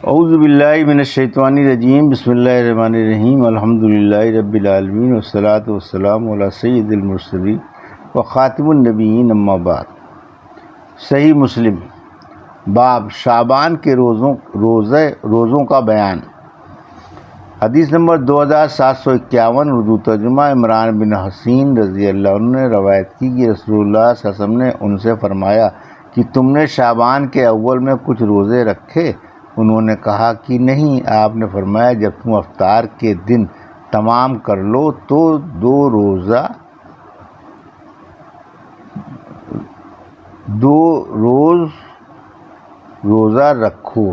اعوذ باللہ من الشیطان الرجیم، بسم اللہ الرحمن الرحیم، الحمدللہ رب العالمین، والصلاة والسلام علی سید المرسلین وخاتم النبیین، اما بعد۔ صحیح مسلم باب شعبان کے روزوں کا بیان۔ حدیث نمبر 2751، اردو ترجمہ۔ عمران بن حسین رضی اللہ عنہ نے روایت کی کہ رسول اللہ صلی اللہ علیہ وسلم نے ان سے فرمایا کہ تم نے شعبان کے اول میں کچھ روزے رکھے؟ انہوں نے کہا کہ نہیں۔ آپ نے فرمایا جب تم افطار کے دن تمام کر لو تو روزہ رکھو۔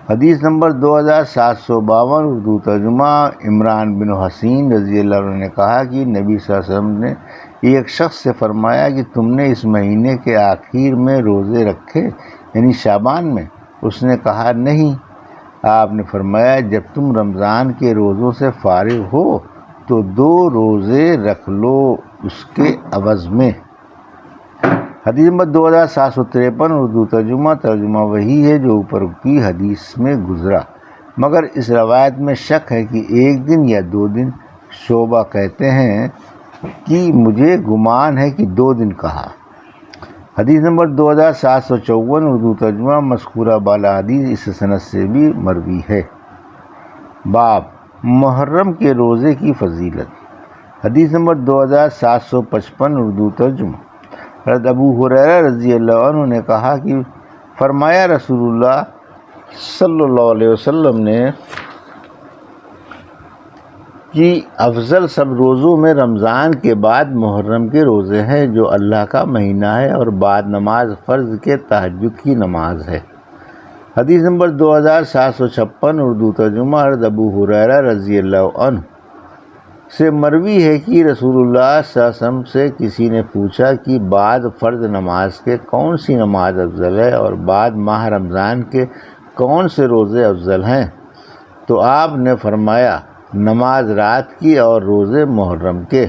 حدیث نمبر 2752، اردو ترجمہ۔ عمران بن حسین رضی اللہ عنہ نے کہا کہ نبی صلی اللہ علیہ وسلم نے ایک شخص سے فرمایا کہ تم نے اس مہینے کے آخر میں روزے رکھے، یعنی شعبان میں؟ اس نے کہا نہیں۔ آپ نے فرمایا جب تم رمضان کے روزوں سے فارغ ہو تو 2 روزے رکھ لو اس کے عوض میں۔ حدیث نمبر 2753، اردو ترجمہ۔ ترجمہ وہی ہے جو اوپر کی حدیث میں گزرا، مگر اس روایت میں شک ہے کہ 1 دن یا 2 دن۔ شعبہ کہتے ہیں کہ مجھے گمان ہے کہ 2 دن کہا۔ حدیث نمبر 2754، اردو ترجمہ۔ مذکورہ بالا حدیث اس سند سے بھی مروی ہے۔ باب محرم کے روزے کی فضیلت۔ حدیث نمبر 2755، اردو ترجمہ۔ حضرت ابو ہریرہ رضی اللہ عنہ نے کہا کہ فرمایا رسول اللہ صلی اللہ علیہ وسلم نے کہ افضل سب روزوں میں رمضان کے بعد محرم کے روزے ہیں، جو اللہ کا مہینہ ہے، اور بعد نماز فرض کے تہجد کی نماز ہے۔ حدیث نمبر 2756، اردو ترجمہ۔ حضرت ابو ہریرہ رضی اللہ عنہ سے مروی ہے کہ رسول اللہ صلی اللہ علیہ وسلم سے کسی نے پوچھا کہ بعد فرض نماز کے کون سی نماز افضل ہے اور بعد ماہ رمضان کے کون سے روزے افضل ہیں؟ تو آپ نے فرمایا نماز رات کی اور روزے محرم کے۔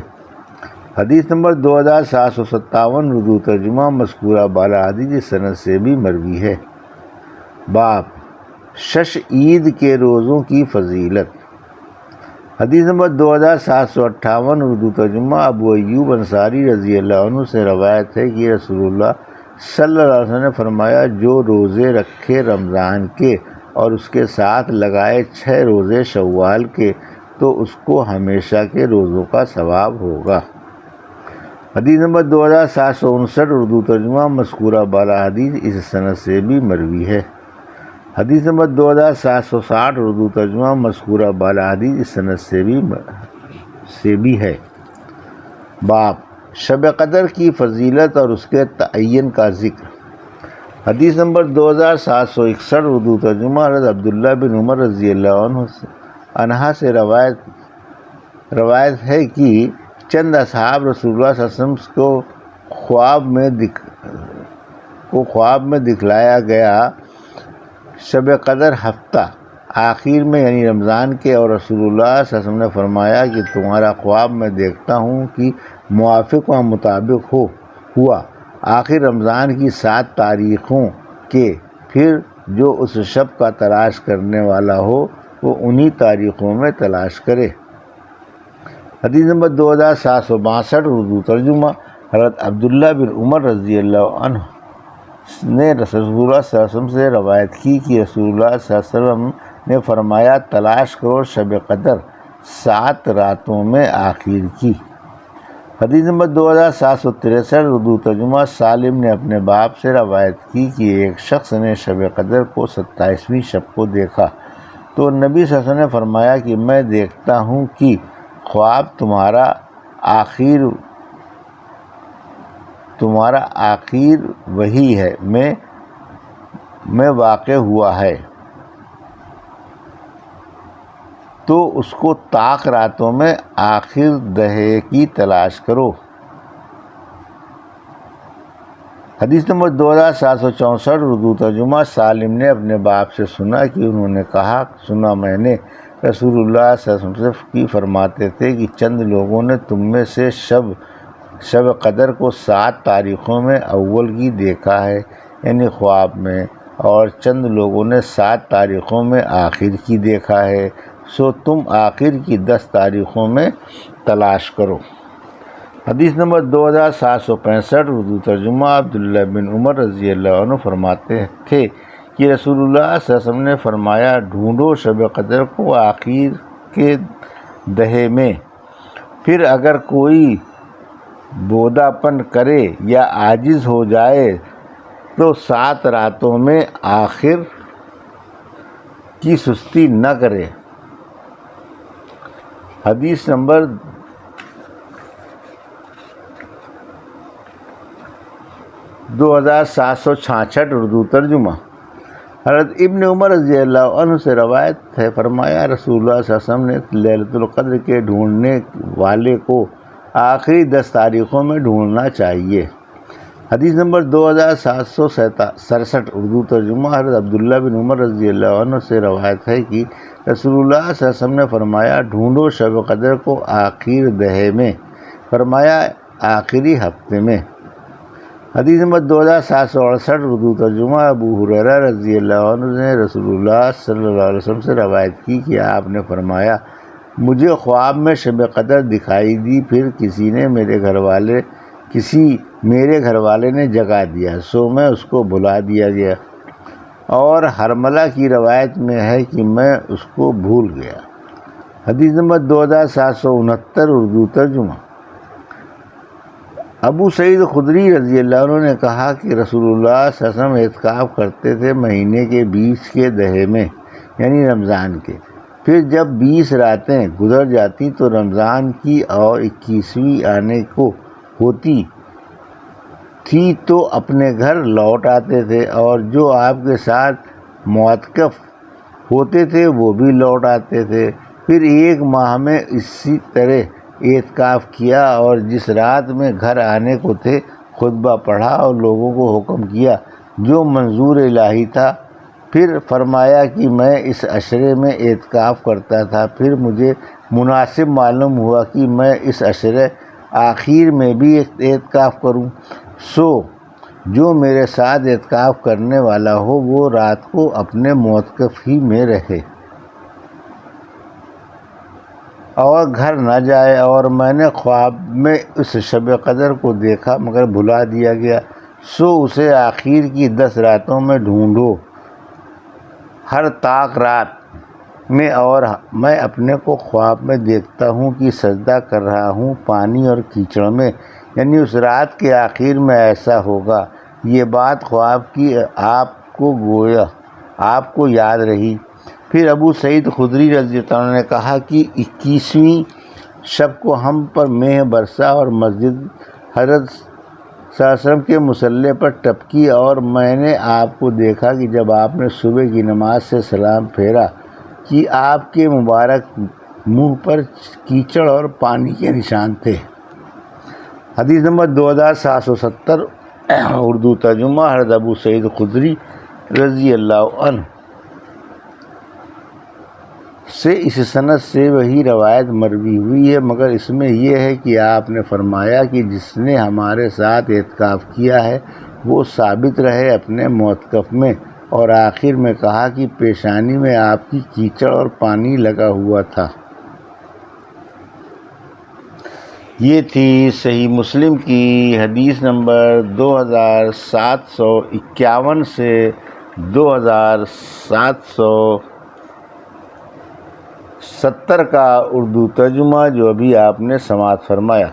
حدیث نمبر 2757، اردو ترجمہ۔ مذکورہ بالا حدیث سند سے بھی مروی ہے۔ باب 6 عید کے روزوں کی فضیلت۔ حدیث نمبر 2758، اردو ترجمہ۔ ابو ایوب انصاری رضی اللہ عنہ سے روایت ہے کہ رسول اللہ صلی اللہ علیہ وسلم نے فرمایا جو روزے رکھے رمضان کے اور اس کے ساتھ لگائے 6 روزے شوال کے تو اس کو ہمیشہ کے روزوں کا ثواب ہوگا۔ حدیث نمبر 2759، اردو ترجمہ۔ مذکورہ بالا حدیث اس سند سے بھی مروی ہے۔ حدیث نمبر 2760، اردو ترجمہ۔ مذکورہ بالا حدیث اس سند سے بھی ہے۔ باب شب قدر کی فضیلت اور اس کے تعین کا ذکر۔ حدیث نمبر 2761، اردو ترجمہ۔ حضرت عبداللہ بن عمر رضی اللہ عنہ سے روایت ہے کہ چند اصحاب رسول اللہ صلی اللہ علیہ وسلم کو خواب میں دکھلایا گیا شب قدر ہفتہ آخر میں، یعنی رمضان کے، اور رسول اللہ صلی اللہ علیہ وسلم نے فرمایا کہ تمہارا خواب میں دیکھتا ہوں کہ موافق و مطابق ہوا آخر رمضان کی 7 تاریخوں کے، پھر جو اس شب کا تلاش کرنے والا ہو وہ انہی تاریخوں میں تلاش کرے۔ حدیث نمبر 2762، اردو ترجمہ۔ حضرت عبداللہ بن عمر رضی اللہ عنہ نے رسول اللہ صلی اللہ علیہ وسلم سے روایت کی کہ رسول اللہ صلی اللہ علیہ وسلم نے فرمایا تلاش کرو شب قدر 7 راتوں میں آخر کی۔ حدیث نمبر 2763، اردو ترجمہ۔ سالم نے اپنے باپ سے روایت کی کہ ایک شخص نے شب قدر کو 27ویں شب کو دیکھا تو نبی صلی اللہ علیہ وسلم نے فرمایا کہ میں دیکھتا ہوں کہ خواب تمہارا آخر وہی ہے میں واقع ہوا ہے، تو اس کو طاق راتوں میں آخر دہے کی تلاش کرو۔ حدیث نمبر 2764، اردو ترجمہ۔ سالم نے اپنے باپ سے سنا کہ انہوں نے کہا سنا میں نے رسول اللہ صلی اللہ علیہ وسلم کی فرماتے تھے کہ چند لوگوں نے تم میں سے شب قدر کو 7 تاریخوں میں اول کی دیکھا ہے، یعنی خواب میں، اور چند لوگوں نے 7 تاریخوں میں آخر کی دیکھا ہے، سو تم آخر کی 10 تاریخوں میں تلاش کرو۔ حدیث نمبر 2765 اردو ترجمہ۔ عبداللہ بن عمر رضی اللہ عنہ فرماتے تھے کہ رسول اللہ صلی اللہ علیہ وسلم نے فرمایا، ڈھونڈو شب قدر کو آخر کے دہے میں، پھر اگر کوئی بودا پن کرے یا عاجز ہو جائے تو 7 راتوں میں آخر کی سستی نہ کرے۔ حدیث نمبر 2766 اردو ترجمہ۔ حضرت ابن عمر رضی اللہ عنہ سے روایت ہے، فرمایا رسول اللہ صلی اللہ علیہ وسلم نے لیلۃ القدر کے ڈھونڈنے والے کو آخری 10 تاریخوں میں ڈھونڈنا چاہیے۔ حدیث نمبر 2767 اردو ترجمہ۔ حضرت عبداللہ بن عمر رضی اللہ عنہ سے روایت ہے کہ رسول اللہ صلی اللہ علیہ وسلم نے فرمایا، ڈھونڈو شب قدر کو آخر دہے میں، فرمایا آخری ہفتے میں۔ حدیث نمبر 2768 اردو ترجمہ۔ ابو ہریرہ رضی اللہ عنہ نے رسول اللہ صلی اللہ علیہ وسلم سے روایت کی کہ آپ نے فرمایا، مجھے خواب میں شب قدر دکھائی دی، پھر کسی میرے گھر والے نے جگا دیا، سو میں اس کو بھلا دیا گیا، اور حرملہ کی روایت میں ہے کہ میں اس کو بھول گیا۔ حدیث نمبر 2769 اردو ترجمہ۔ ابو سعید خدری رضی اللہ عنہ نے کہا کہ رسول اللہ صلی اللہ علیہ وسلم اعتکاف کرتے تھے مہینے کے 20 کے دہے میں، یعنی رمضان کے، پھر جب 20 راتیں گزر جاتی تو رمضان کی اور 21ویں آنے کو ہوتی تھی تو اپنے گھر لوٹ آتے تھے، اور جو آپ کے ساتھ معتکف ہوتے تھے وہ بھی لوٹ آتے تھے۔ پھر 1 ماہ میں اسی طرح اعتکاف کیا، اور جس رات میں گھر آنے کو تھے خطبہ پڑھا اور لوگوں کو حکم کیا جو منظور الہی تھا۔ پھر فرمایا کہ میں اس عشرے میں اعتکاف کرتا تھا، پھر مجھے مناسب معلوم ہوا کہ میں اس عشرے آخر میں بھی اعتکاف کروں، سو جو میرے ساتھ اعتکاف کرنے والا ہو وہ رات کو اپنے معتکف ہی میں رہے اور گھر نہ جائے۔ اور میں نے خواب میں اس شب قدر کو دیکھا مگر بھلا دیا گیا، سو اسے آخر کی 10 راتوں میں ڈھونڈو، ہر طاق رات میں، اور میں اپنے کو خواب میں دیکھتا ہوں کہ سجدہ کر رہا ہوں پانی اور کیچڑ میں، یعنی اس رات کے آخر میں ایسا ہوگا۔ یہ بات خواب کی آپ کو یاد رہی۔ پھر ابو سعید خدری رضی اللہ عنہ نے کہا کہ 21ویں شب کو ہم پر مہ برسا اور مسجد حضرت صلی اللہ علیہ وسلم کے مصلی پر ٹپکی، اور میں نے آپ کو دیکھا کہ جب آپ نے صبح کی نماز سے سلام پھیرا کہ آپ کے مبارک منہ پر کیچڑ اور پانی کے نشان تھے۔ حدیث نمبر 2770 اردو ترجمہ۔ حضرت ابو سعید خدری رضی اللہ عنہ سے اس سند سے وہی روایت مروی ہوئی ہے، مگر اس میں یہ ہے کہ آپ نے فرمایا کہ جس نے ہمارے ساتھ اعتکاف کیا ہے وہ ثابت رہے اپنے معتکف میں، اور آخر میں کہا کہ پیشانی میں آپ کی کیچڑ اور پانی لگا ہوا تھا۔ یہ تھی صحیح مسلم کی حدیث نمبر 2751 سے 2770 کا اردو ترجمہ، جو ابھی آپ نے سماعت فرمایا۔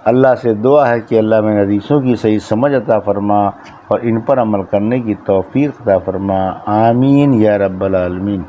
اللہ سے دعا ہے کہ اللہ میں حدیثوں کی صحیح سمجھ عطا فرما اور ان پر عمل کرنے کی توفیق عطا فرما، آمین یا رب العالمین۔